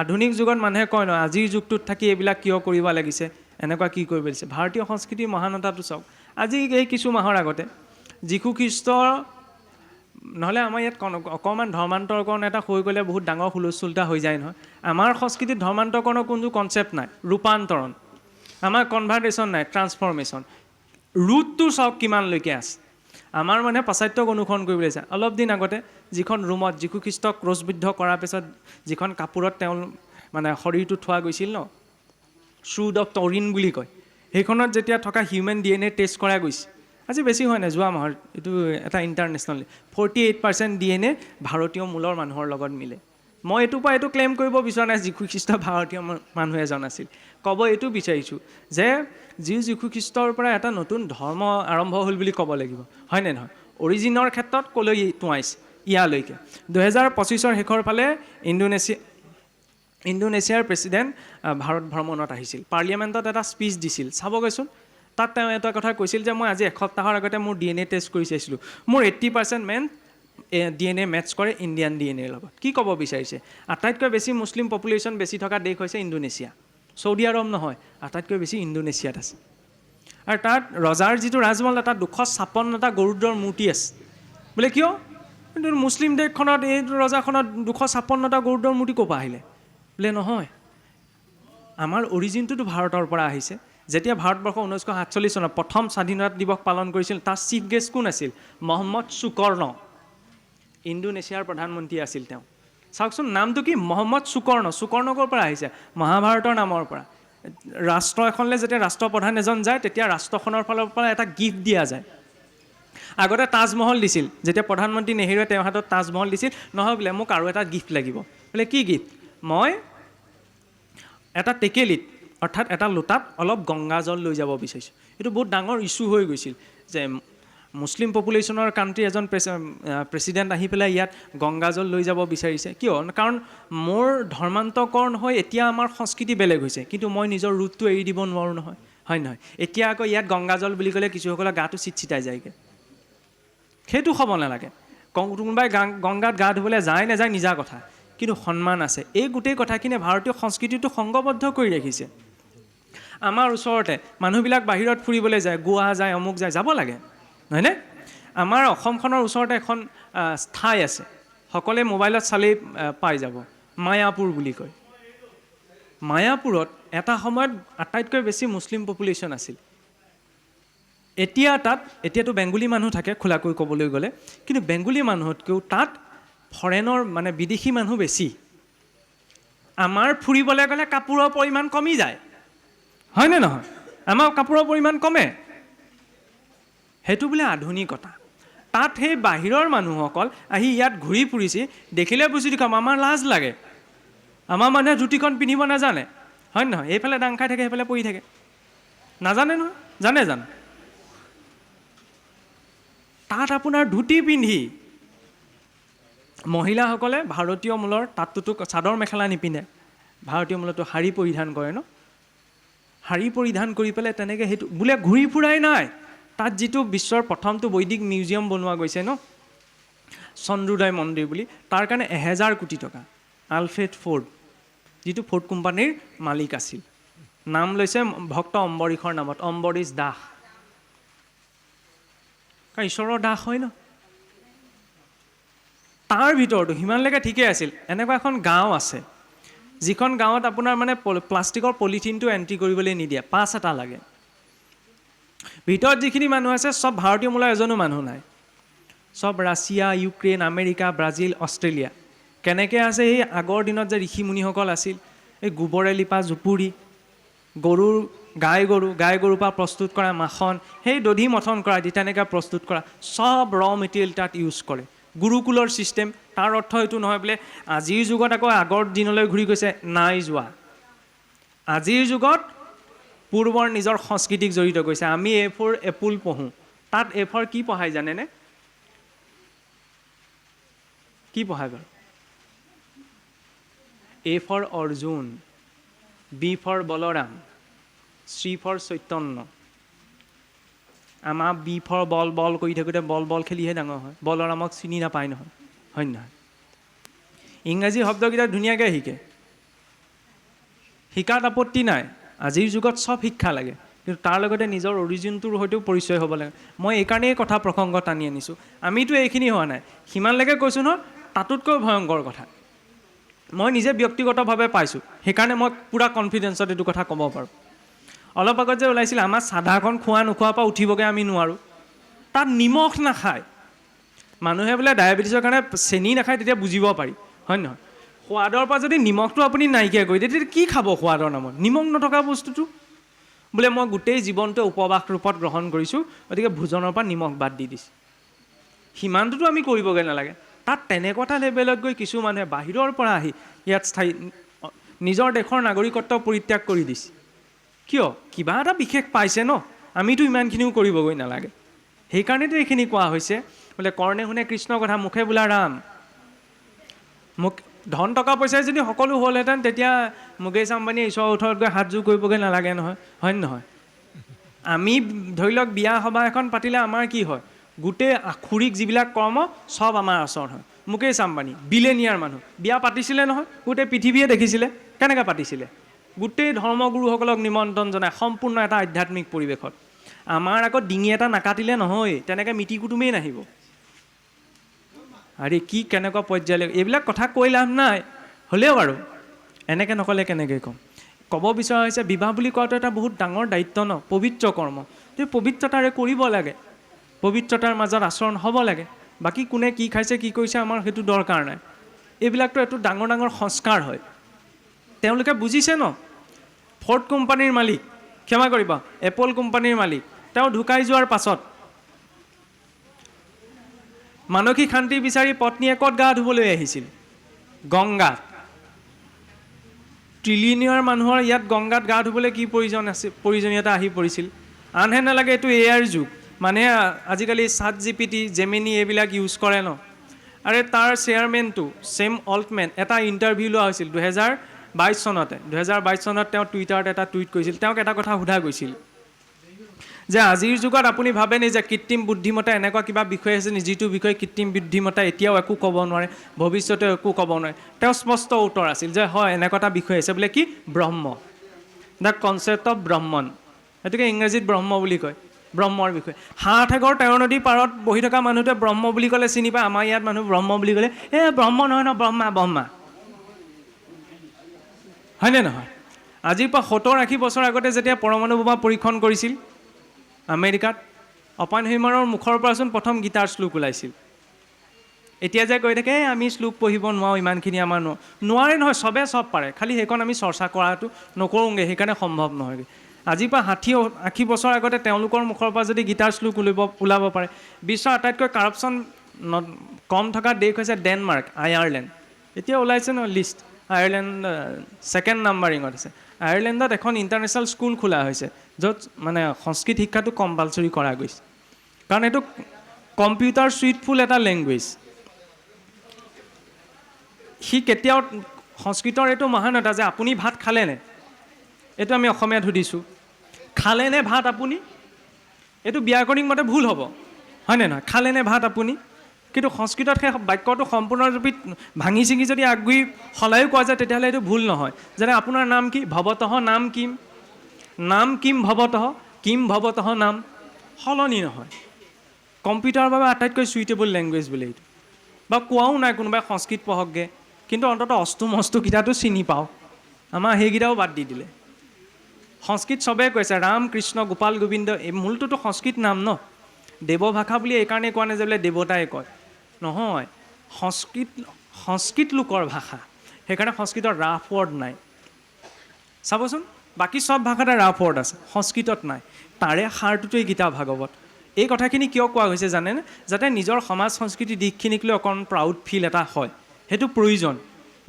আধুনিক যুগত মানুহে কয় ন আজিৰ যুগটোত থাকি এইবিলাক কিয় কৰিব লাগিছে এনেকুৱা কি কৰিব লাগিছে ভাৰতীয় সংস্কৃতিৰ মহানতাটো চাওক আজি এই কিছু মাহৰ আগতে যীশু খ্ৰীষ্টৰ নহ'লে আমাৰ ইয়াত অকণমান ধৰ্মান্তৰকৰণ এটা হৈ গ'লে বহুত ডাঙৰ হুলস্থুলতা হৈ যায় নহয় আমাৰ সংস্কৃতিত ধৰ্মান্তৰকৰণৰ কোনো কনচেপ্ট নাই ৰূপান্তৰণ আমাৰ কনভাৰ্টেশ্যন নাই ট্ৰান্সফৰ্মেশ্যন ৰুটটো চাওক কিমানলৈকে আছে আমাৰ মানে পাশ্চাত্যক অনুসৰণ কৰিব লাগিছে অলপ দিন আগতে যিখন ৰুমত যীশু খ্ৰীষ্টক ক্ৰছবিদ্ধ কৰাৰ পিছত যিখন কাপোৰত তেওঁ মানে শৰীৰটো থোৱা গৈছিল ন শ্বুড অফ টৰিন বুলি কয় সেইখনত যেতিয়া থকা হিউমেন DNA টেষ্ট কৰা গৈছে আজি বেছি হয় নাই যোৱা মাহৰ এইটো এটা ইণ্টাৰনেশ্যনেল 48% DNA ভাৰতীয় মূলৰ মানুহৰ লগত মিলে মই এইটোৰ পৰা এইটো ক্লেইম কৰিব বিচৰা নাই যীশু খ্ৰীষ্ট ভাৰতীয় মানুহ এজন আছিল ক'ব এইটো বিচাৰিছোঁ যে যীশু খ্ৰীষ্টৰ পৰা এটা নতুন ধৰ্ম আৰম্ভ হ'ল বুলি ক'ব লাগিব হয়নে নহয় অৰিজিনৰ ক্ষেত্ৰত ক'লৈ টুৱাইছ ইয়ালৈকে 2025 শেষৰ ফালে ইণ্ডোনেছিয়াৰ প্ৰেছিডেণ্ট ভাৰত ভ্ৰমণত আহিছিল পাৰ্লিয়ামেণ্টত এটা স্পীচ দিছিল চাবগৈচোন তাত তেওঁ এটা কথা কৈছিল যে মই আজি এসপ্তাহৰ আগতে মোৰ DNA টেষ্ট কৰি চাইছিলোঁ মোৰ 80% মেন DNA মেটচ কৰে ইণ্ডিয়ান DNA লগত কি ক'ব বিচাৰিছে আটাইতকৈ বেছি মুছলিম পপুলেশ্যন বেছি থকা দেশ হৈছে ইণ্ডোনেছিয়া চৌদি আৰব নহয় আটাইতকৈ বেছি ইণ্ডোনেছিয়াত আছে আৰু তাত ৰজাৰ যিটো ৰাজমহল তাত 256টা গৰুড়ৰ মূৰ্তি আছে বোলে কিয় কিন্তু মুছলিম দেশখনত এই ৰজাখনত 256টা গৰুড়ৰ মূৰ্তি ক'ৰ পৰা আহিলে বোলে নহয় আমাৰ অৰিজিনটোতো ভাৰতৰ পৰা আহিছে যেতিয়া ভাৰতবৰ্ষ 1947 চনত প্ৰথম স্বাধীনতা দিৱস পালন কৰিছিল তাৰ চিফ গেষ্ট কোন আছিল মহম্মদ সুকৰ্ণ ইণ্ডোনেছিয়াৰ প্ৰধানমন্ত্ৰী আছিল তেওঁ চাওকচোন নামটো কি মহম্মদ সুকৰ্ণ ক'ৰ পৰা আহিছে মহাভাৰতৰ নামৰ পৰা ৰাষ্ট্ৰ এখনলৈ যেতিয়া ৰাষ্ট্ৰপ্ৰধান এজন যায় তেতিয়া ৰাষ্ট্ৰখনৰ ফালৰ পৰা এটা গিফ্ট দিয়া যায় আগতে তাজমহল দিছিল যেতিয়া প্ৰধানমন্ত্ৰী নেহেৰুৱে তেওঁৰ হাতত তাজমহল দিছিল নহয় বোলে মোক আৰু এটা গিফ্ট লাগিব বোলে কি গিফ্ট মই এটা টেকেলিত অৰ্থাৎ এটা লোটাত অলপ গংগাজল লৈ যাব বিচাৰিছোঁ এইটো বহুত ডাঙৰ ইছ্যু হৈ গৈছিল যে মুছলিম পপুলেশ্যনৰ কাণ্ট্ৰি এজন প্ৰেছিডেণ্ট আহি পেলাই ইয়াত গংগাজল লৈ যাব বিচাৰিছে কিয় কাৰণ মোৰ ধৰ্মান্তৰকৰণ হৈ এতিয়া আমাৰ সংস্কৃতি বেলেগ হৈছে কিন্তু মই নিজৰ ৰুটটো এৰি দিব নোৱাৰোঁ নহয় হয় নহয় এতিয়া আকৌ ইয়াত গংগাজল বুলি ক'লে কিছুসকলৰ গাটো চিটচিটাই যায়গৈ সেইটো হ'ব নালাগে কোনোবাই গংগাত গা ধুবলৈ যায় নাযায় নিজা কথা কিন্তু সন্মান আছে এই গোটেই কথাখিনিয়ে ভাৰতীয় সংস্কৃতিটো সংঘবদ্ধ কৰি ৰাখিছে আমাৰ ওচৰতে মানুহবিলাক বাহিৰত ফুৰিবলৈ যায় গোৱা যায় অমুক যায় যাব লাগে নহয়নে আমাৰ অসমখনৰ ওচৰতে এখন ঠাই আছে সকলোৱে মোবাইলত চালেই পাই যাব মায়াপুৰ বুলি কয় মায়াপুৰত এটা সময়ত আটাইতকৈ বেছি মুছলিম পপুলেশ্যন আছিল এতিয়াতো বেংগলী মানুহ থাকে খোলাকৈ ক'বলৈ গ'লে কিন্তু বেংগলী মানুহতকৈও তাত ফৰেনৰ মানে বিদেশী মানুহ বেছি আমাৰ ফুৰিবলৈ গ'লে কাপোৰৰ পৰিমাণ কমি যায় হয়নে নহয় আমাৰ কাপোৰৰ পৰিমাণ কমে সেইটো বোলে আধুনিকতা তাত সেই বাহিৰৰ মানুহসকল আহি ইয়াত ঘূৰি ফুৰিছে দেখিলে বুজি দেখাম আমাৰ লাজ লাগে আমাৰ মানুহে ধুতিখন পিন্ধিব নাজানে হয় নহয় এইফালে ডাং খাই থাকে সেইফালে পৰি থাকে নাজানে নহয় জানে তাত আপোনাৰ ধুতি পিন্ধি মহিলাসকলে ভাৰতীয় মূলৰ তাতটোতো চাদৰ মেখেলা নিপিন্ধে ভাৰতীয় মূলতো শাৰী পৰিধান কৰে ন শাৰী পৰিধান কৰি পেলাই তেনেকৈ সেইটো বোলে ঘূৰি ফুৰাই নাই তাত যিটো বিশ্বৰ প্ৰথমটো বৈদিক মিউজিয়াম বনোৱা গৈছে ন চন্দ্ৰোদয় মন্দিৰ বুলি তাৰ কাৰণে 1000 কোটি টকা আলফ্ৰেড ফৰ্ড যিটো ফৰ্ড কোম্পানীৰ মালিক আছিল নাম লৈছে ভক্ত অম্বৰীশৰ নামত অম্বৰীশ দাস কাৰণ ঈশ্বৰৰ দাস হয় ন তাৰ ভিতৰতো সিমানলৈকে ঠিকেই আছিল এনেকুৱা এখন গাঁও আছে যিখন গাঁৱত আপোনাৰ মানে প্লাষ্টিকৰ পলিথিনটো এণ্ট্ৰি কৰিবলৈ নিদিয়ে পাছ এটা লাগে ভিতৰত যিখিনি মানুহ আছে চব ভাৰতীয় মূলৰ এজনো মানুহ নাই চব Russia Ukraine America Brazil Australia কেনেকৈ আছে সেই আগৰ দিনত যে ঋষি মুনিসকল আছিল এই গোবৰে লিপা জুপুৰি গাই গৰুৰ পৰা প্ৰস্তুত কৰা মাখন সেই দধি মথন কৰা দি তেনেকৈ প্ৰস্তুত কৰা চব মেটেৰিয়েল তাত ইউজ কৰে গুৰুকুলৰ ছিষ্টেম তাৰ অৰ্থ এইটো নহয় বোলে আজিৰ যুগত আকৌ আগৰ দিনলৈ ঘূৰি গৈছে নাই যোৱা আজিৰ যুগত পূৰ্বৰ নিজৰ সংস্কৃতিক জড়িত কৰিছে আমি A4 এপুল পঢ়োঁ তাত A4 কি পঢ়াই জানেনে কি পঢ়ায় বাৰু A for Arjun B for Balram C for চৈতন্য আমাৰ B for বল কৰি থাকোঁতে বল খেলিহে ডাঙৰ হয় বলৰামক চিনি নাপায় নহয় হয় নহয় ইংৰাজী শব্দকেইটা ধুনীয়াকৈ শিকে শিকাত আপত্তি নাই, আজিৰ যুগত চব শিক্ষা লাগে, কিন্তু তাৰ লগতে নিজৰ অৰিজিনটোৰ সৈতেও পৰিচয় হ'ব লাগে। মই এইকাৰণেই কথা প্ৰসংগ টানি আনিছোঁ। আমিতো এইখিনি হোৱা নাই, সিমানলৈকে কৈছোঁ নহয়, তাতোতকৈ ভয়ংকৰ কথা মই নিজে ব্যক্তিগতভাৱে পাইছোঁ, সেইকাৰণে মই পূৰা কনফিডেঞ্চত এইটো কথা ক'ব পাৰোঁ। অলপ আগত যে ওলাইছিল আমাৰ চাধাখন খোৱা নোখোৱাৰ পৰা উঠিবগৈ আমি নোৱাৰোঁ, তাত নিমখ নাখায়। মানুহে বোলে ডায়েবেটিছৰ কাৰণে চেনি নাখায়, তেতিয়া বুজিব পাৰি, হয় নহয়? সোৱাদৰ পৰা যদি নিমখটো আপুনি নাইকিয়া কৰি দিয়ে, তেতিয়া কি খাব সোৱাদৰ নামত? নিমখ নথকা বস্তুটো বোলে মই গোটেই জীৱনটো উপবাস ৰূপত গ্ৰহণ কৰিছোঁ, গতিকে ভোজনৰ পৰা নিমখ বাদ দি দিছোঁ। সিমানটোতো আমি কৰিবগৈ নালাগে। তাত তেনেকুৱা এটা লেভেলত গৈ কিছু মানুহে বাহিৰৰ পৰা আহি ইয়াত স্থায়ী নিজৰ দেশৰ নাগৰিকত্ব পৰিত্যাগ কৰি দিছে। কিয়? কিবা এটা বিশেষ পাইছে ন, আমিতো ইমানখিনিও কৰিবগৈ নালাগে। সেইকাৰণেতো এইখিনি কোৱা হৈছে, বোলে কৰ্ণে শুনে কৃষ্ণৰ কথা, মুখে বোলা ৰাম। মোক ধন টকা পইচাই যদি সকলো হ'লহেঁতেন, তেতিয়া মুকেশ আম্বানীয়ে ঈশ্বৰৰ ওচৰত গৈ হাতযোৰ কৰিবগৈ নালাগে নহয়, হয় নহয়? আমি ধৰি লওক বিয়া সবাহ এখন পাতিলে আমাৰ কি হয়? গোটেই আখুৰিক যিবিলাক কৰ্ম চব আমাৰ ওচৰত হয়। মুকেশ আম্বানী বিলেনিয়াৰ মানুহ, বিয়া পাতিছিলে নহয়, গোটেই পৃথিৱীয়ে দেখিছিলে। কেনেকৈ পাতিছিলে? গোটেই ধৰ্মগুৰুসকলক নিমন্ত্ৰণ জনাই সম্পূৰ্ণ এটা আধ্যাত্মিক পৰিৱেশত। আমাৰ আকৌ ডিঙি এটা নাকাটিলে নহয়, তেনেকৈ মিতি কুটুমেই নাহিব। আৰে কি কেনেকুৱা পৰ্যায়লৈ, এইবিলাক কথা কৈ লাভ নাই। হ'লেও বাৰু এনেকৈ নক'লে কেনেকৈ ক'ম? ক'ব বিচৰা হৈছে বিবাহ বুলি কোৱাটো এটা বহুত ডাঙৰ দায়িত্ব ন, পবিত্ৰ কৰ্ম। সেই পবিত্ৰতাৰে কৰিব লাগে, পবিত্ৰতাৰ মাজত আচৰণ হ'ব লাগে। বাকী কোনে কি খাইছে কি কৰিছে আমাৰ সেইটো দৰকাৰ নাই। এইবিলাকতো এইটো ডাঙৰ ডাঙৰ সংস্কাৰ হয়। তেওঁলোকে বুজিছে ন। ফৰ্ড কোম্পানীৰ মালিক, ক্ষমা কৰিব, এপল কোম্পানীৰ মালিক, তেওঁ ঢুকাই যোৱাৰ পাছত মানসিক শান্তি বিচাৰি পত্নীয়ে ক'ত গা ধুবলৈ আহিছিল? গংগাত। ট্ৰিলিয়নিয়াৰ মানুহৰ ইয়াত গংগাত গা ধুবলৈ কি প্ৰয়োজনীয়তা আহি পৰিছিল? আনহে নালাগে এইটো এআইৰ যুগ, মানে আজিকালি ChatGPT, জেমিনি এইবিলাক ইউজ কৰে ন। আৰে তাৰ চেয়াৰমেনটো ছেম অল্টমেন এটা ইণ্টাৰভিউ লোৱা হৈছিল 2022 চনতে। 2022 চনত তেওঁ টুইটাৰত এটা টুইট কৰিছিল। তেওঁক এটা কথা সোধা গৈছিল যে আজিৰ যুগত আপুনি ভাবেনে যে কৃত্ৰিম বুদ্ধিমত্তা এনেকুৱা কিবা বিষয় আছে নি যিটো বিষয়ে কৃত্ৰিম বুদ্ধিমত্তা এতিয়াও একো ক'ব নোৱাৰে, ভৱিষ্যতেও একো ক'ব নোৱাৰে? তেওঁ স্পষ্ট উত্তৰ আছিল যে হয়, এনেকুৱা এটা বিষয় আছে বোলে, কি? ব্ৰহ্ম, দ্য কনচেপ্ট অফ ব্ৰহ্মন। সেইটোকে ইংৰাজীত ব্ৰহ্ম বুলি কয়, ব্ৰহ্মৰ বিষয়ে। হাতসাগৰ তেৰ নদীৰ পাৰত বহি থকা মানুহটোৱে ব্ৰহ্ম বুলি ক'লে চিনি পায়। আমাৰ ইয়াত মানুহ ব্ৰহ্ম বুলি ক'লে ব্ৰহ্ম নহয় ন, ব্ৰহ্মা ব্ৰহ্মা, হয়নে নহয়? আজিৰ পৰা 70-80 বছৰ আগতে যেতিয়া পৰমাণু বোমা পৰীক্ষণ কৰিছিল আমেৰিকাত, অপেনহাইমাৰৰ মুখৰ পৰাচোন প্ৰথম গীতাৰ শ্লোক ওলাইছিল। এতিয়া যে কৈ থাকে আমি শ্লোক পঢ়িব নোৱাৰোঁ, ইমানখিনি আমাৰ নোৱাৰে নহয়, চবে চব পাৰে, খালি সেইখন আমি চৰ্চা কৰাটো নকৰোঁগৈ, সেইকাৰণে সম্ভৱ নহয়গৈ। আজিৰ পৰা 60-80 বছৰ আগতে তেওঁলোকৰ মুখৰ পৰা যদি গীতাৰ শ্লোক ওলাব পাৰে। বিশ্বৰ আটাইতকৈ কাৰাপশ্যন কম থকা দেশ হৈছে ডেনমাৰ্ক, আয়াৰলেণ্ড। এতিয়া ওলাইছে ন লিষ্ট, আয়াৰলেণ্ড ছেকেণ্ড নাম্বাৰিঙত আছে। আয়াৰলেণ্ডত এখন ইণ্টাৰনেশ্যনেল স্কুল খোলা হৈছে, য'ত মানে সংস্কৃত শিক্ষাটো কম্পালচৰি কৰা গৈছে, কাৰণ এইটো কম্পিউটাৰ চুইটফুল এটা লেংগুৱেজ। সি কেতিয়াও সংস্কৃতৰ এইটো মহানতা যে আপুনি ভাত খালেনে, এইটো আমি অসমীয়াত সুধিছোঁ, খালেনে ভাত আপুনি? এইটো ব্যাকৰণিক মতে ভুল হ'ব, হয়নে নহয়? খালেনে ভাত আপুনি? কিন্তু সংস্কৃতত সেই বাক্যটো সম্পূৰ্ণৰূপে ভাঙি ছিঙি যদি আগবাঢ়ি সলায়ো কোৱা যায়, তেতিয়াহ'লে এইটো ভুল নহয়। যেনে আপোনাৰ নাম কি? ভৱতঃ নাম কিম, নাম কিম ভৱতঃ, কিম ভৱতঃ নাম, সলনি নহয়। কম্পিউটাৰৰ বাবে আটাইতকৈ চুইটেবল লেংগুৱেজ বুলি এইটো, বা কোৱাও নাই কোনোবাই সংস্কৃত পঢ়কগৈ, কিন্তু অন্ততঃ অস্তু মস্তুকেইটাতো চিনি পাওঁ। আমাৰ সেইকেইটাও বাদ দি দিলে। সংস্কৃত চবেই কৈছে, ৰাম কৃষ্ণ গোপাল গোবিন্দ, এই মূলটোতো সংস্কৃত নাম ন। দেৱভাষা বুলি এইকাৰণেই কোৱা নাই যে বোলে দেৱতাই কয়, নহয়, সংস্কৃত লোকৰ ভাষা, সেইকাৰণে সংস্কৃতত ৰাফ ৱৰ্ড নাই। চাবচোন, বাকী চব ভাষাতে ৰাফ ৱৰ্ড আছে, সংস্কৃতত নাই। তাৰে সাৰটোতেই গীতা ভাগৱত। এই কথাখিনি কিয় কোৱা হৈছে জানেনে? যাতে নিজৰ সমাজ সংস্কৃতি দিশখিনিক লৈ অকণ প্ৰাউড ফিল এটা হয়, সেইটো প্ৰয়োজন।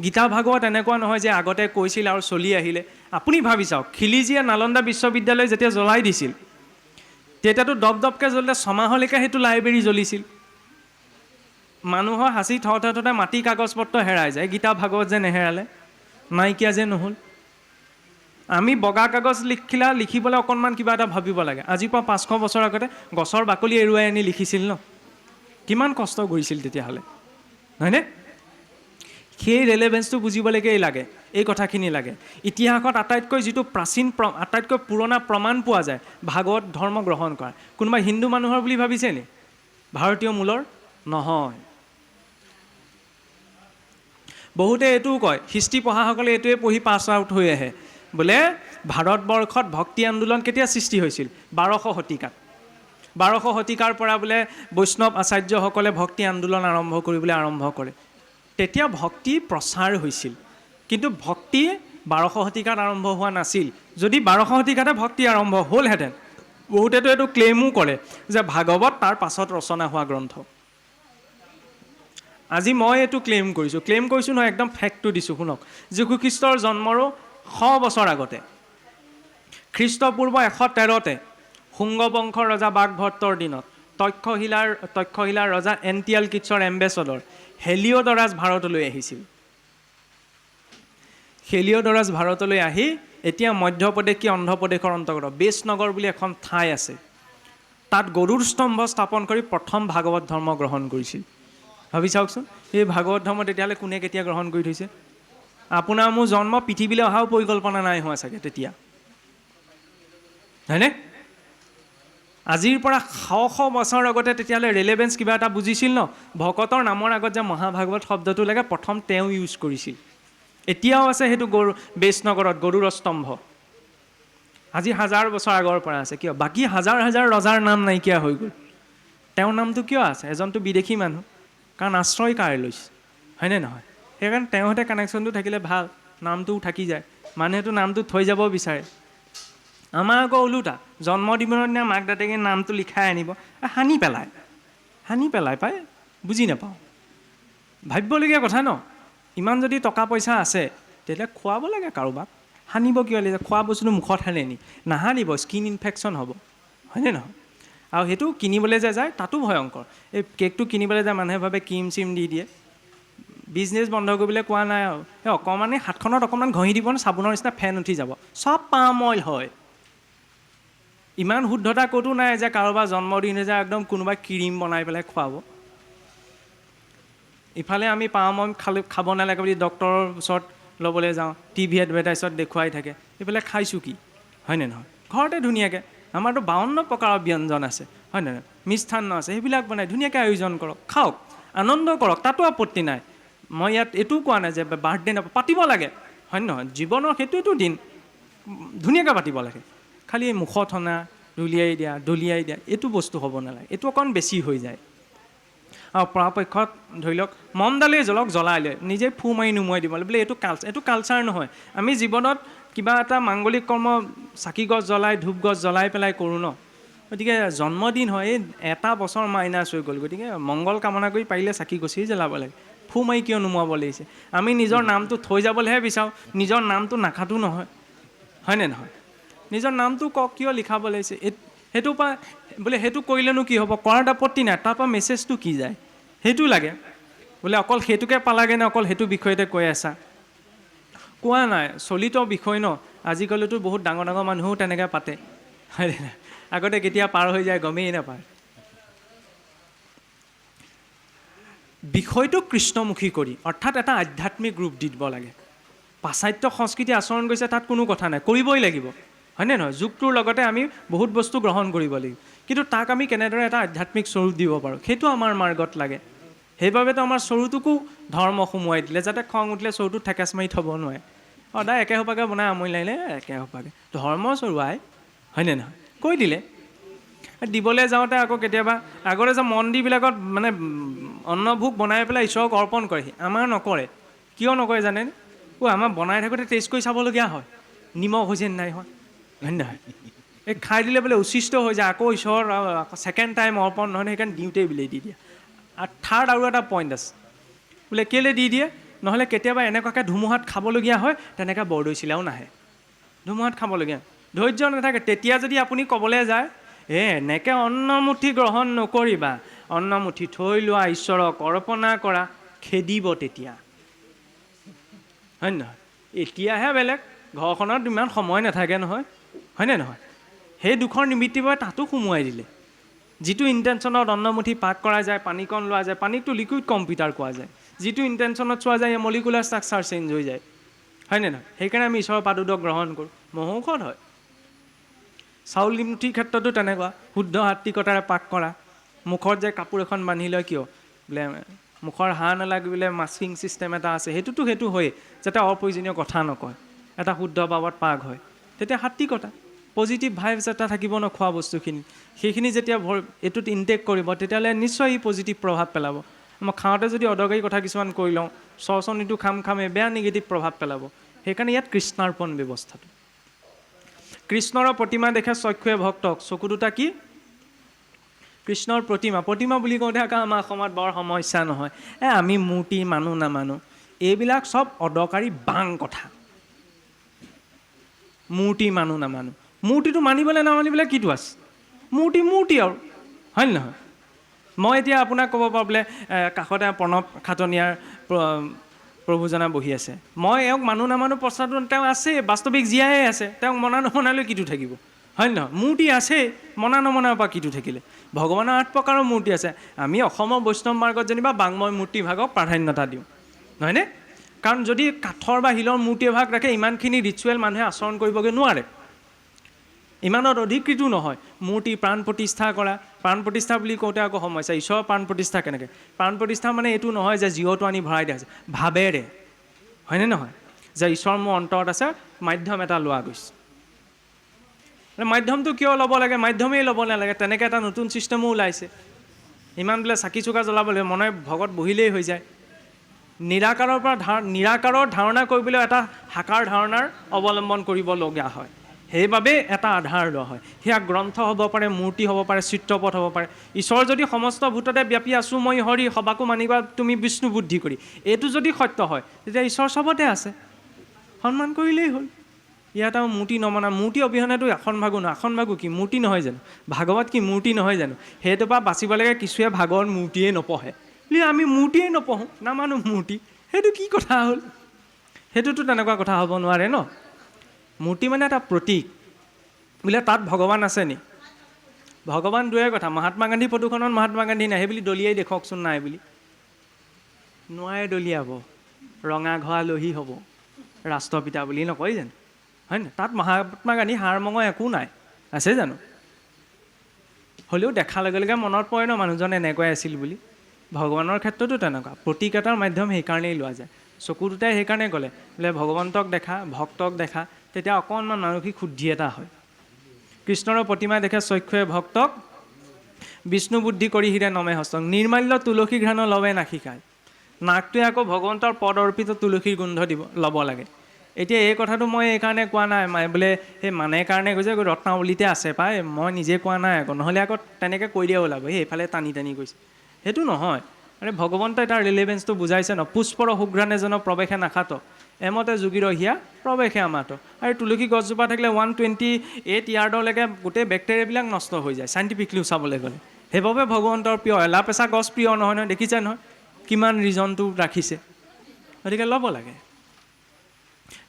গীতা ভাগৱত এনেকুৱা নহয় যে আগতে কৈছিল আৰু চলি আহিলে। আপুনি ভাবি চাওক, খিলিজীয়ে নালন্দা বিশ্ববিদ্যালয় যেতিয়া জ্বলাই দিছিল, তেতিয়াতো দপদপকৈ জ্বলিলে, ছমাহলৈকে সেইটো লাইব্ৰেৰী জ্বলিছিল। মানুহৰ হাঁচি থওঁতে মাটি কাগজ পত্ৰ হেৰাই যায়, গীতা ভাগৱত যে নেহেৰালে, নাইকিয়া যে নহ'ল। আমি বগা কাগজ লিখিবলৈ অকণমান কিবা এটা ভাবিব লাগে। আজিৰ পৰা 500 বছৰ আগতে গছৰ বাকলি এৰুৱাই আনি লিখিছিল ন, কিমান কষ্ট কৰিছিল তেতিয়াহ'লে, হয়নে? সেই ৰেলেভেঞ্চটো বুজিবলৈকে লাগে, এই কথাখিনি লাগে। ইতিহাসত আটাইতকৈ যিটো আটাইতকৈ পুৰণা প্ৰমাণ পোৱা যায় ভাগৱত ধৰ্ম গ্ৰহণ কৰা, কোনোবা হিন্দু মানুহৰ বুলি ভাবিছে নি? ভাৰতীয় মূলৰ নহয়। বহুতে এইটোও কয়, হিষ্ট্ৰী পঢ়াসকলে এইটোৱে পঢ়ি পাছ আউট হৈ আহে, বোলে ভাৰতবৰ্ষত ভক্তি আন্দোলন কেতিয়া সৃষ্টি হৈছিল? 1200 শতিকাত। 1200 শতিকাৰ পৰা বোলে বৈষ্ণৱ আচাৰ্যসকলে ভক্তি আন্দোলন আৰম্ভ কৰিবলৈ আৰম্ভ কৰে। তেতিয়া ভক্তি প্ৰচাৰ হৈছিল, কিন্তু ভক্তি 1200 শতিকাত আৰম্ভ হোৱা নাছিল। যদি 1200 শতিকাতে ভক্তি আৰম্ভ হ'লহেঁতেন, বহুতেতো এইটো ক্লেইমো কৰে যে ভাগৱত তাৰ পাছত ৰচনা হোৱা গ্ৰন্থ। আজি মই এইটো ক্লেইম কৰিছোঁ নহয়, একদম ফেক্টটো দিছোঁ, শুনক। যীশু খ্ৰীষ্টৰ জন্মৰো 100 বছৰ আগতে, খ্ৰীষ্টপূৰ্ব 113তে শুংগ বংশৰ ৰজা বাগভট্টৰ দিনত তক্ষশিলাৰ ৰজা এণ্টিয়ালকিডছৰ এম্বেছডৰ হেলিঅ'ডৰাছ ভাৰতলৈ আহিছিল। হেলিঅ'ডৰাছ ভাৰতলৈ আহি এতিয়া মধ্যপ্ৰদেশ কি অন্ধ্ৰপ্ৰদেশৰ অন্তৰ্গত বেচনগৰ বুলি এখন ঠাই আছে, তাত গৰুড় স্তম্ভ স্থাপন কৰি প্ৰথম ভাগৱত ধৰ্ম গ্ৰহণ কৰিছিল। ভাবি চাওকচোন, এই ভাগৱত ধৰ্ম তেতিয়াহ'লে কোনে কেতিয়া গ্ৰহণ কৰি থৈছে? আপোনাৰ মোৰ জন্ম পৃথিৱীলৈ অহাও পৰিকল্পনা নাই হোৱা চাগে তেতিয়া, হয়নে? আজিৰ পৰা 100 বছৰ আগতে তেতিয়াহ'লে ৰেলেভেঞ্চ কিবা এটা বুজিছিল ন? ভকতৰ নামৰ আগত যে মহাভাগৱত শব্দটো লাগে, প্ৰথম তেওঁ ইউজ কৰিছিল। এতিয়াও আছে সেইটো বেচনগৰত গৰুড় স্তম্ভ, আজি 1000 বছৰ আগৰ পৰা আছে। কিয়? বাকী হাজাৰ হাজাৰ ৰজাৰ নাম নাইকিয়া হৈ গ'ল, তেওঁৰ নামটো কিয় আছে? এজনটো বিদেশী মানুহ, কাৰণ আশ্ৰয় কাৰ লৈছে, হয়নে নহয়? সেইকাৰণে তেওঁহঁতে কানেকশ্যনটো থাকিলে ভাল, নামটোও থাকি যায়, মানুহেতো নামটো থৈ যাব বিচাৰে। আমাৰ আকৌ ওলোটা, জন্মদিনৰ দিনা মাক দেউতাকে নামটো লিখাই আনিব, সানি পেলাই পাই, বুজি নাপাওঁ। ভাবিবলগীয়া কথা ন? ইমান যদি টকা পইচা আছে তেতিয়া খুৱাব লাগে কাৰোবাক, সানিব কিয় লাগে? খোৱা বস্তুটো মুখত সানে নি? নাসানিব, স্কিন ইনফেকশ্যন হ'ব, হয়নে নহয়? আৰু সেইটো কিনিবলৈ যে যায় তাতো ভয়ংকৰ। এই কেকটো কিনিবলৈ যায় মানুহে ভাবে ক্ৰীম চিম দি দিয়ে। বিজনেছ বন্ধ কৰিবলৈ কোৱা নাই আৰু, এই অকণমানে হাতখনত অকণমান ঘঁহি দিব ন, চাবোনৰ নিচিনা ফেন উঠি যাব, চব পাম অইল হয়। ইমান শুদ্ধতা ক'তো নাই যে কাৰোবাৰ জন্মদিন যে একদম কোনোবাই ক্ৰীম বনাই পেলাই খুৱাব। ইফালে আমি পাম অইল খাব নালাগে বুলি ডক্টৰৰ ওচৰত ল'বলৈ যাওঁ, টিভি এডভাৰটাইজত দেখুৱাই থাকে, এইফালে খাইছোঁ কি, হয়নে নহয়? ঘৰতে ধুনীয়াকৈ আমাৰতো 52 প্ৰকাৰৰ ব্যঞ্জন আছে, হয় নহয়? মিষ্টান্ন আছে, সেইবিলাক বনাই ধুনীয়াকৈ আয়োজন কৰক, খাওক, আনন্দ কৰক, তাতো আপত্তি নাই। মই ইয়াত এইটোও কোৱা নাই যে বাৰ্থডে পাতিব লাগে, হয় নহয়? জীৱনৰ সেইটোৱেতো দিন, ধুনীয়াকৈ পাতিব লাগে। খালি মুখত সনা, দলিয়াই দিয়া এইটো বস্তু হ'ব নালাগে, এইটো অকণ বেছি হৈ যায়। আৰু পৰাপক্ষত ধৰি লওক মমডালেই জ্বলাই লৈ নিজে ফু মাৰি নুমুৱাই দিব বোলে এইটো কালচাৰ নহয়। আমি জীৱনত কিবা এটা মাংগলিক কৰ্ম চাকি গছ জ্বলাই ধূপ গছ জ্বলাই পেলাই কৰোঁ ন, গতিকে জন্মদিন হয়, এই এটা বছৰ মাইনাছ হৈ গ'ল, গতিকে মংগল কামনা কৰি পাৰিলে চাকি গছেই জ্বলাব লাগে, ফু মাৰি কিয় নুমুৱাব লাগিছে? আমি নিজৰ নামটো থৈ যাবলৈহে বিচাৰোঁ, নিজৰ নামটো নাকাটো নহয়, হয়নে নহয়? নিজৰ নামটো কওক, কিয় লিখাব লাগিছে? সেইটোৰ পৰা বোলে সেইটো কৰিলেনো কি হ'ব? কৰাত আপত্তি নাই, তাৰপৰা মেছেজটো কি যায় সেইটো লাগে। বোলে অকল সেইটোকে পালাগে নে অকল সেইটো বিষয়তে কৈ আছা? কোৱা নাই, চলিত বিষয় ন, আজিকালিতো বহুত ডাঙৰ ডাঙৰ মানুহো তেনেকৈ পাতে, হয়নে নাই? আগতে কেতিয়া পাৰ হৈ যায় গমেই নাপায়। বিষয়টো কৃষ্ণমুখী কৰি, অৰ্থাৎ এটা আধ্যাত্মিক ৰূপ দি দিব লাগে। পাশ্চাত্য সংস্কৃতি আচৰণ গৈছে, তাত কোনো কথা নাই, কৰিবই লাগিব, হয়নে নহয়? যুগটোৰ লগতে আমি বহুত বস্তু গ্ৰহণ কৰিব লাগিব, কিন্তু তাক আমি কেনেদৰে এটা আধ্যাত্মিক স্বৰূপ দিব পাৰোঁ সেইটো আমাৰ মাৰ্গত লাগে। সেইবাবেতো আমাৰ চৰুটোকো ধৰ্ম সোমোৱাই দিলে, যাতে খং উঠিলে চৰুটোত ঠেকেচ মাৰি থ'ব নোৱাৰে। সদায় একে সোপাকে বনাই আমনি লাগিলে একে সোপাকে ধৰ্ম চৰুৱাই, হয়নে নহয়? কৈ দিলে। দিবলৈ যাওঁতে আকৌ কেতিয়াবা আগতে যে মন্দিৰবিলাকত মানে অন্নভোগ বনাই পেলাই ঈশ্বৰক অৰ্পণ কৰেহি, আমাৰ নকৰে। কিয় নকৰে জানেনে? আমাৰ বনাই থাকোঁতে টেষ্ট কৰি চাবলগীয়া হয়, নিমখ হৈছে নাই হয়, হয় নহয়? এই খাই দিলে বোলে উচিষ্ট হৈ যায়, আকৌ ঈশ্বৰৰ ছেকেণ্ড টাইম অৰ্পণ নহয়, সেইকাৰণে দিওঁতেই বোলে দি দিয়ে। আৰু থাৰ্ড আৰু এটা পইণ্ট আছে, বোলে কেলৈ দি দিয়ে, নহ'লে কেতিয়াবা এনেকুৱাকৈ ধুমুহাত খাবলগীয়া হয়, তেনেকৈ বৰদৈ চিলাও নাহে, ধুমুহাত খাবলগীয়া ধৈৰ্য নাথাকে। তেতিয়া যদি আপুনি ক'বলৈ যায় এনেকৈ অন্নমুঠি গ্ৰহণ নকৰিবা, অন্নমুঠি থৈ লোৱা, ঈশ্বৰক অৰ্পণা কৰা, খেদিব তেতিয়া, হয় নহয়? এতিয়াহে বেলেগ, ঘৰখনত ইমান সময় নাথাকে নহয়, হয়নে নহয়? সেই দুখৰ নিমিত্তিৰ বাবে তাতো সোমোৱাই দিলে। যিটো ইণ্টেনশ্যনত অন্নমুঠি পাক কৰা যায়, পানীকণ লোৱা যায়, পানীকটো লিকুইড কম্পিউটাৰ কোৱা যায়, যিটো ইণ্টেনশ্যনত চোৱা যায় মলিকুলাৰ ষ্ট্ৰাকচাৰ চেঞ্জ হৈ যায়, হয়নে নহয়? সেইকাৰণে আমি ঈশ্বৰৰ পাদুদক গ্ৰহণ কৰোঁ। মহৌষধ হয়। চাউল মুঠিৰ ক্ষেত্ৰতো তেনেকুৱা, শুদ্ধ সাত্বিকতাৰে পাক কৰা। মুখত যে কাপোৰ এখন বান্ধি লয় কিয়? বোলে মুখৰ হাঁহ নালাগিবলৈ মাস্কিং ছিষ্টেম এটা আছে, সেইটো হয়েই, যাতে অপ্ৰয়োজনীয় কথা নকয়, এটা শুদ্ধ ভাৱত পাক হয়। তেতিয়া সাত্বিকতা, পজিটিভ ভাইবছ এটা থাকিব ন খোৱা বস্তুখিনি, সেইখিনি যেতিয়া এইটোত ইনটেক কৰিব, তেতিয়াহ'লে নিশ্চয় ই পজিটিভ প্ৰভাৱ পেলাব। মই খাওঁতে যদি অদৰকাৰী কথা কিছুমান কৰি লওঁ, চৰচৰনিটো খামে বেয়া নিগেটিভ প্ৰভাৱ পেলাব। সেইকাৰণে ইয়াত কৃষ্ণাৰ্পণ ব্যৱস্থাটো। কৃষ্ণৰ প্ৰতিমা দেখে চক্ষুৱে ভক্তক, চকু দুটা কি? কৃষ্ণৰ প্ৰতিমা বুলি কওঁতে আকৌ আমাৰ অসমত বৰ সমস্যা নহয়, আমি মূৰ্তি মানো নামানো, এইবিলাক চব অদৰকাৰী বাং কথা। মূৰ্তি মানো নামানো, মূৰ্তিটো মানিবলৈ নামানিবলৈ কিটো আছে? মূৰ্তি আৰু, হয় নে নহয়? মই এতিয়া আপোনাক ক'ব পাৰোঁ বোলে কাষতে প্ৰণৱ খাটনীয়াৰ প্ৰভুজনা বহি আছে, মই এওঁক মানুহ নামানো প্ৰশ্নটো তেওঁ আছে, বাস্তৱিক জীয়াই আছে, তেওঁক মনা নমনালৈ কিটো থাকিব, হয় নে নহয়? মূৰ্তি আছে, মনা নমনাৰ পৰা কিটো থাকিলে? ভগৱানৰ 8 প্ৰকাৰৰ মূৰ্তি আছে। আমি অসমৰ বৈষ্ণৱ মাৰ্গত যেনিবা বাংময় মূৰ্তিভাগক প্ৰাধান্যতা দিওঁ, নহয়নে? কাৰণ যদি কাঠৰ বা শিলৰ মূৰ্তি এভাগ ৰাখে, ইমানখিনি ৰিচুৱেল মানুহে আচৰণ কৰিবগৈ নোৱাৰে, ইমানত অধিকৃতো নহয়। মূৰ্তি প্ৰাণ প্ৰতিষ্ঠা কৰা, প্ৰাণ প্ৰতিষ্ঠা বুলি কওঁতে আকৌ সমস্যা, ঈশ্বৰৰ প্ৰাণ প্ৰতিষ্ঠা কেনেকৈ? প্ৰাণ প্ৰতিষ্ঠা মানে এইটো নহয় যে জীৱটো আনি ভৰাই দিয়া হৈছে, ভাৱেৰে, হয়নে নহয়? যে ঈশ্বৰ মোৰ অন্তৰত আছে, মাধ্যম এটা লোৱা গৈছে। মাধ্যমটো কিয় ল'ব লাগে? মাধ্যমেই ল'ব নালাগে, তেনেকৈ এটা নতুন ছিষ্টেমো ওলাইছে। ইমান বোলে চাকি চুকা জ্বলাব লাগে, মনে ভগত বহিলেই হৈ যায়। নিৰাকাৰৰ পৰা নিৰাকাৰৰ ধাৰণা কৰিবলৈ এটা সাকাৰ ধাৰণাৰ অৱলম্বন কৰিবলগীয়া হয়, সেইবাবে এটা আধাৰ লোৱা হয়। সেয়া গ্ৰন্থ হ'ব পাৰে, মূৰ্তি হ'ব পাৰে, চিত্ৰপট হ'ব পাৰে। ঈশ্বৰ যদি সমস্ত ভূততে ব্যাপী আছোঁ মই হৰি, সবাকো মানিবা তুমি বিষ্ণু বুদ্ধি কৰি, এইটো যদি সত্য হয়, তেতিয়া ঈশ্বৰ চবতে আছে, সন্মান কৰিলেই হ'ল। ইয়াত আৰু মূৰ্তি নমনা, মূৰ্তি অবিহনেতো আসন ভাগো নহয়। আসন ভাগো কি মূৰ্তি নহয় জানো? ভাগৱত কি মূৰ্তি নহয় জানো? সেইটোৰ পৰা বাচিব লাগে, কিছুৱে ভাগৱত মূৰ্তিয়ে নপঢ়ে, আমি মূৰ্তিয়ে নপঢ়োঁ, নামানো মূৰ্তি, সেইটো কি কথা হ'ল? সেইটোতো তেনেকুৱা কথা হ'ব নোৱাৰে ন। মূৰ্তি মানে এটা প্ৰতীক, বোলে তাত ভগৱান আছে নি? ভগৱান দূৰৰে কথা, মহাত্মা গান্ধী ফটোখনত মহাত্মা গান্ধী নাই, সেইবুলি দলিয়াই দেখুৱাওকচোন নাই বুলি। নোৱাৰে দলিয়াব, ৰঙা ঘৰ আলহী হ'ব, ৰাষ্ট্ৰপিতা বুলি নকয় জানো, হয় নহয়? তাত মহাত্মা গান্ধী হাৰ মঙহ একো নাই, আছে জানো? হ'লেও দেখাৰ লগে লগে মনত পৰে ন মানুহজন এনেকুৱাই আছিল বুলি। ভগৱানৰ ক্ষেত্ৰতো তেনেকুৱা, প্ৰতীক এটাৰ মাধ্যম সেইকাৰণেই লোৱা যায়। চকু দুটাই সেইকাৰণে ক'লে বোলে ভগৱন্তক দেখা, ভক্তক দেখা, তেতিয়া অকণমান মানসিক শুদ্ধি এটা হয়। কৃষ্ণৰ প্ৰতিমা দেখে চক্ষুৱে ভক্তক, বিষ্ণু বুদ্ধি কৰি হীৰে নমে হস্তক, নিৰ্মাল্য তুলসী ঘ্ৰাণ লৱে নাসিকায়। নাকটোৱে আকৌ ভগৱন্তৰ পদ অৰ্পিত তুলসীৰ গোন্ধ ল'ব লাগে। এতিয়া এই কথাটো মই এইকাৰণে কোৱা নাই বোলে সেই মানে কাৰণে কৈছে, ৰত্নাৱলীতে আছে পাই, মই নিজে কোৱা নাই আকৌ, নহ'লে আকৌ তেনেকৈ কৈ দিয়া ওলাব, সেই এইফালে টানি কৈছে, সেইটো নহয়। আৰে ভগৱন্তই তাৰ ৰিলেভেঞ্চটো বুজাইছে ন, পুষ্পৰ সুঘ্ৰাণে যেন প্ৰৱেশে নাখাত, এমতে যোগীৰ হিয়া প্ৰৱেশে আমাত। আৰু তুলসী গছজোপা থাকিলে 128 ইয়াৰ্ডলৈকে গোটেই বেক্টেৰিয়াবিলাক নষ্ট হৈ যায়, চাইণ্টিফিকলিও চাবলৈ গ'লে। সেইবাবে ভগৱন্তৰ প্ৰিয়, এলাপেচা গছ প্ৰিয় নহয় নহয়, দেখিছে নহয় কিমান ৰিজনটো ৰাখিছে, গতিকে ল'ব লাগে।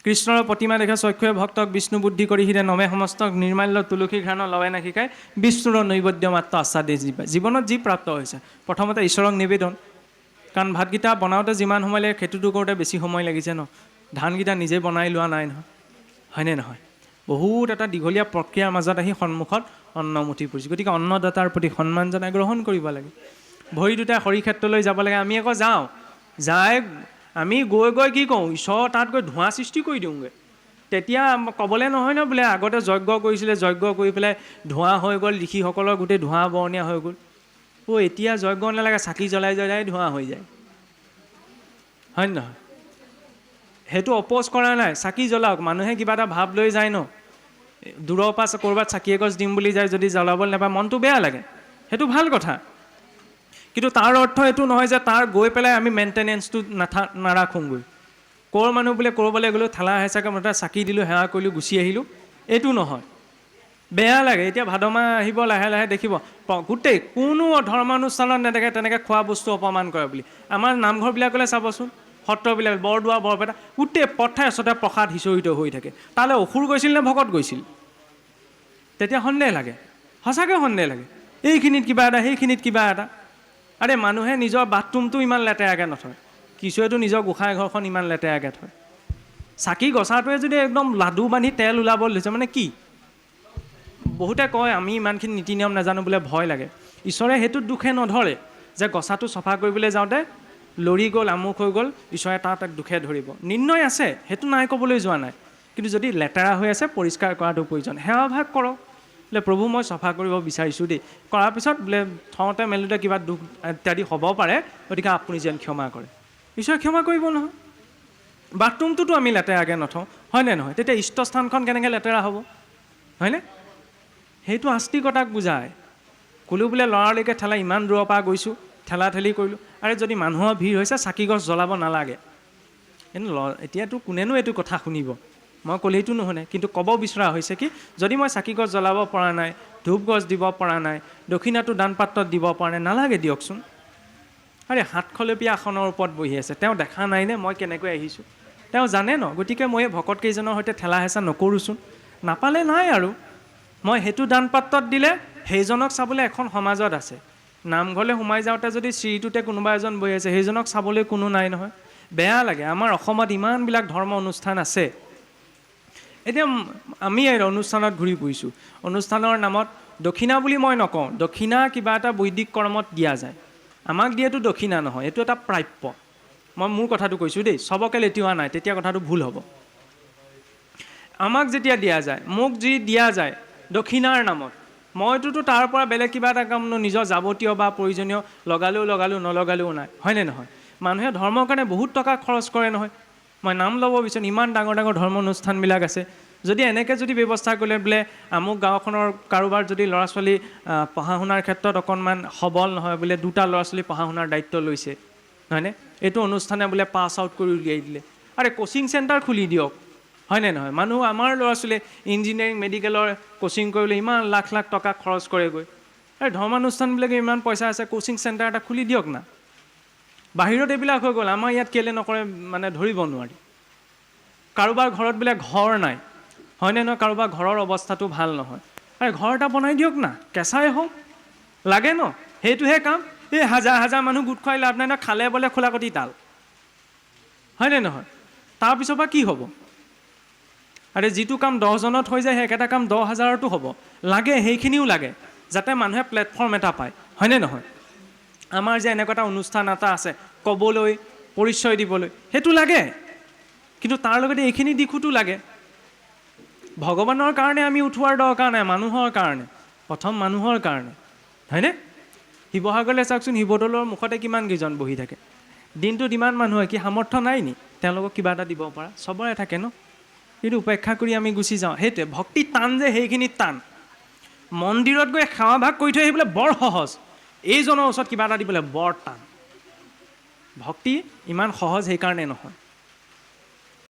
কৃষ্ণৰ প্ৰতিমা দেখে চক্ষুৱে ভক্তক, বিষ্ণু বুদ্ধি কৰি হীৰে নমে সমস্তক, নিৰ্মাল্য তুলসী ঘ্ৰাণ লৱে নাসিকায়, বিষ্ণুৰ নৈবেদ্য মাত্ৰ আস্বাদে জীৱনত যি প্ৰাপ্ত হৈছে, প্ৰথমতে ঈশ্বৰক নিবেদন। কাৰণ ভাতকেইটা বনাওঁতে যিমান সময় লাগে সেইটোতো কৰোঁতে বেছি সময় লাগিছে ন, ধানকেইটা নিজে বনাই লোৱা নাই নহয়, হয়নে নহয়? বহুত এটা দীঘলীয়া প্ৰক্ৰিয়াৰ মাজত আহি সন্মুখত অন্নমুঠি পৰিছে, গতিকে অন্নদাতাৰ প্ৰতি সন্মান জনাই গ্ৰহণ কৰিব লাগে। ভৰি দুটাই হৰি ক্ষেত্ৰলৈ যাব লাগে, আমি আকৌ যাওঁ, আমি গৈ কি কৰোঁ, ঈশ্বৰ তাত গৈ ধোঁৱা সৃষ্টি কৰি দিওঁগৈ। তেতিয়া ক'বলৈ নহয় ন বোলে আগতে যজ্ঞ কৰিছিলে, যজ্ঞ কৰি পেলাই ধোঁৱা হৈ গ'ল, ঋষিসকলৰ গোটেই ধোঁৱা বৰণীয়া হৈ গ'ল। এতিয়া যজ্ঞ নালাগে, চাকি জ্বলাই ধোঁৱা হৈ যায়, হয় নে নহয়? সেইটো অপ'জ কৰা নাই, চাকি জ্বলাওক, মানুহে কিবা এটা ভাৱ লৈ যায় ন, দূৰৰ পৰা ক'ৰবাত চাকি এগছ দিম বুলি যায়, যদি জ্বলাবলৈ নাপায় মনটো বেয়া লাগে, সেইটো ভাল কথা। কিন্তু তাৰ অৰ্থ এইটো নহয় যে তাৰ গৈ পেলাই আমি মেইনটেনেঞ্চটো নাৰাখোঁগৈ। ক'ৰ মানুহ বোলে ক'ৰবালৈ গ'লোঁ, ঠেলা হেঁচাকৈ মুঠতে চাকি দিলোঁ, সেৱা কৰিলোঁ, গুচি আহিলোঁ, এইটো নহয়, বেয়া লাগে। এতিয়া ভাদ মাহ আহিব, লাহে লাহে দেখিব গোটেই কোনো ধৰ্মানুষ্ঠানত নেদেখে তেনেকৈ খোৱা বস্তু অপমান কৰে বুলি। আমাৰ নামঘৰবিলাকলৈ চাবচোন, সত্ৰবিলাক, বৰদোৱা, বৰপেটা, গোটেই পথাৰে চতে প্ৰসাদ সিঁচৰিত হৈ থাকে। তালৈ অসুৰ গৈছিল নে ভকত গৈছিল? তেতিয়া সন্দেহ লাগে, সঁচাকৈ সন্দেহ লাগে, এইখিনিত কিবা এটা, সেইখিনিত কিবা এটা। আৰে মানুহে নিজৰ বাথৰুমটো ইমান লেতেৰাকৈ নথয়, কিছুৱেতো নিজৰ গোঁসাই ঘৰখন ইমান লেতেৰাকৈ থয়। চাকি গছাটোৱে যদি একদম লাডু বান্ধি তেল ওলাব লৈছে মানে কি? বহুতে কয় আমি ইমানখিনি নীতি নিয়ম নাজানো বোলে, ভয় লাগে। ঈশ্বৰে সেইটোত দুখে নধৰে যে গছাটো চফা কৰিবলৈ যাওঁতে লৰি গ'ল, আমুক হৈ গ'ল, ঈশ্বৰে তাত দুখে ধৰিব। নিৰ্ণয় আছে, সেইটো নাই ক'বলৈ যোৱা নাই, কিন্তু যদি লেতেৰা হৈ আছে পৰিষ্কাৰ কৰাটো প্ৰয়োজন। সেৱাভাগ কৰক বোলে, প্ৰভু মই চফা কৰিব বিচাৰিছোঁ দেই, কৰাৰ পিছত বোলে থওঁতে মেলোঁতে কিবা দুখ ইত্যাদি হ'ব পাৰে, গতিকে আপুনি যেন ক্ষমা কৰে। ঈশ্বৰে ক্ষমা কৰিব নহয়। বাথৰুমটোতো আমি লেতেৰাকৈ নথওঁ, হয়নে নহয়? তেতিয়া ইষ্টস্থানখন কেনেকৈ লেতেৰা হ'ব, হয়নে? সেইটো আস্তিকতাক বুজায়। ক'লো বোলে ল'ৰালৈকে ঠেলা, ইমান দূৰৰ পৰা গৈছোঁ, ঠেলা ঠেলি কৰিলোঁ। আৰে যদি মানুহৰ ভিৰ হৈছে চাকি গছ জ্বলাব নালাগে। কিন্তু এতিয়াতো কোনেনো এইটো কথা শুনিব? মই ক'লেইতো নুশুনে। কিন্তু ক'ব বিচৰা হৈছে কি, যদি মই চাকি গছ জ্বলাব পৰা নাই, ধূপ গছ দিব পৰা নাই, দক্ষিণাটো দান পাত্ৰত দিব পৰা নাই, নালাগে দিয়কচোন। আৰে 7খলপীয়া আসনৰ ওপৰত বহি আছে, তেওঁ দেখা নাইনে মই কেনেকৈ আহিছোঁ? তেওঁ জানে ন? গতিকে মই এই ভকতকেইজনৰ সৈতে ঠেলা হেঁচা নকৰোঁচোন। নাপালে নাই আৰু, মই সেইটো দান পাত্ৰত দিলে সেইজনক চাবলৈ এখন সমাজত আছে। নামঘৰলৈ সোমাই যাওঁতে যদি চিৰিটোতে কোনোবা এজন বহি আছে, সেইজনক চাবলৈ কোনো নাই নহয়। বেয়া লাগে। আমাৰ অসমত ইমানবিলাক ধৰ্ম অনুষ্ঠান আছে। এতিয়া আমি এই অনুষ্ঠানত ঘূৰি ফুৰিছোঁ, অনুষ্ঠানৰ নামত দক্ষিণা বুলি মই নকওঁ, দক্ষিণা কিবা এটা বৈদিক কৰ্মত দিয়া যায়। আমাক দিয়েতো দক্ষিণা নহয়, এইটো এটা প্ৰাপ্য। মই মোৰ কথাটো কৈছোঁ দেই, চবকে লেটিওৱা নাই, তেতিয়া কথাটো ভুল হ'ব। আমাক যেতিয়া দিয়া যায়, মোক যি দিয়া যায় দক্ষিণাৰ নামত, মইতোতো তাৰ পৰা বেলেগ কিবা এটা কাম নিজৰ যাৱতীয় বা প্ৰয়োজনীয় লগালেও নলগালেও নাই, হয়নে নহয়? মানুহে ধৰ্মৰ কাৰণে বহুত টকা খৰচ কৰে নহয়। মই নাম ল'ব বিচাৰোঁ, ইমান ডাঙৰ ডাঙৰ ধৰ্ম অনুষ্ঠানবিলাক আছে। যদি এনেকৈ যদি ব্যৱস্থা কৰিলে বোলে আমুক গাঁওখনৰ কাৰোবাৰ যদি ল'ৰা ছোৱালী পঢ়া শুনাৰ ক্ষেত্ৰত অকণমান সবল নহয়, বোলে 2টা ল'ৰা ছোৱালী পঢ়া শুনাৰ দায়িত্ব লৈছে, হয়নে? এইটো অনুষ্ঠানে বোলে পাছ আউট কৰি উলিয়াই দিলে। আৰে কোচিং চেণ্টাৰ খুলি দিয়ক, হয়নে নহয়? মানুহ আমাৰ ল'ৰা ছোৱালীয়ে ইঞ্জিনিয়াৰিং মেডিকেলৰ কোচিং কৰিবলৈ ইমান লাখ লাখ টকা খৰচ কৰেগৈ। এই ধৰ্মানুষ্ঠানবিলাকে ইমান পইচা আছে, কোচিং চেণ্টাৰ এটা খুলি দিয়ক না। বাহিৰত এইবিলাক হৈ গ'ল, আমাৰ ইয়াত কেলৈ নকৰে মানে ধৰিব নোৱাৰি। কাৰোবাৰ ঘৰত বোলে ঘৰ নাই, হয়নে নহয়? কাৰোবাৰ ঘৰৰ অৱস্থাটো ভাল নহয়, আৰে ঘৰ এটা বনাই দিয়ক না, কেঁচাই হওক, লাগে ন? সেইটোহে কাম। এই হাজাৰ হাজাৰ মানুহ গোট খুৱাই লাভ নাই ন, খালে বোলে খোলাকটি তাল, হয়নে নহয়? তাৰপিছৰ পৰা কি হ'ব? আৰে যিটো কাম 10জনত হৈ যায়, সেই একেটা কাম 10,000তো হ'ব। লাগে, সেইখিনিও লাগে, যাতে মানুহে প্লেটফৰ্ম এটা পায়, হয়নে নহয়? আমাৰ যে এনেকুৱা এটা অনুষ্ঠান এটা আছে ক'বলৈ, পৰিচয় দিবলৈ, সেইটো লাগে, কিন্তু তাৰ লগতে এইখিনি দিশোতো লাগে। ভগৱানৰ কাৰণে আমি উঠোৱাৰ দৰকাৰ নাই, মানুহৰ কাৰণে, প্ৰথম মানুহৰ কাৰণে, হয়নে? শিৱসাগৰলৈ চাওকচোন, শিৱদৌলৰ মুখতে কিমানকেইজন বহি থাকে, দিনটোত ইমান মানুহ হয়, কি সামৰ্থ্য নাই নি তেওঁলোকক কিবা এটা দিব পৰা? চবৰে থাকে ন, কিন্তু উপেক্ষা কৰি আমি গুচি যাওঁ। সেইটোৱে ভক্তি টান, যে সেইখিনিত টান। মন্দিৰত গৈ সেৱাভাগ কৰি থৈ আহিবলৈ বৰ সহজ, এইজনৰ ওচৰত কিবা এটা দিবলৈ বৰ টান। ভক্তি ইমান সহজ সেইকাৰণে নহয়।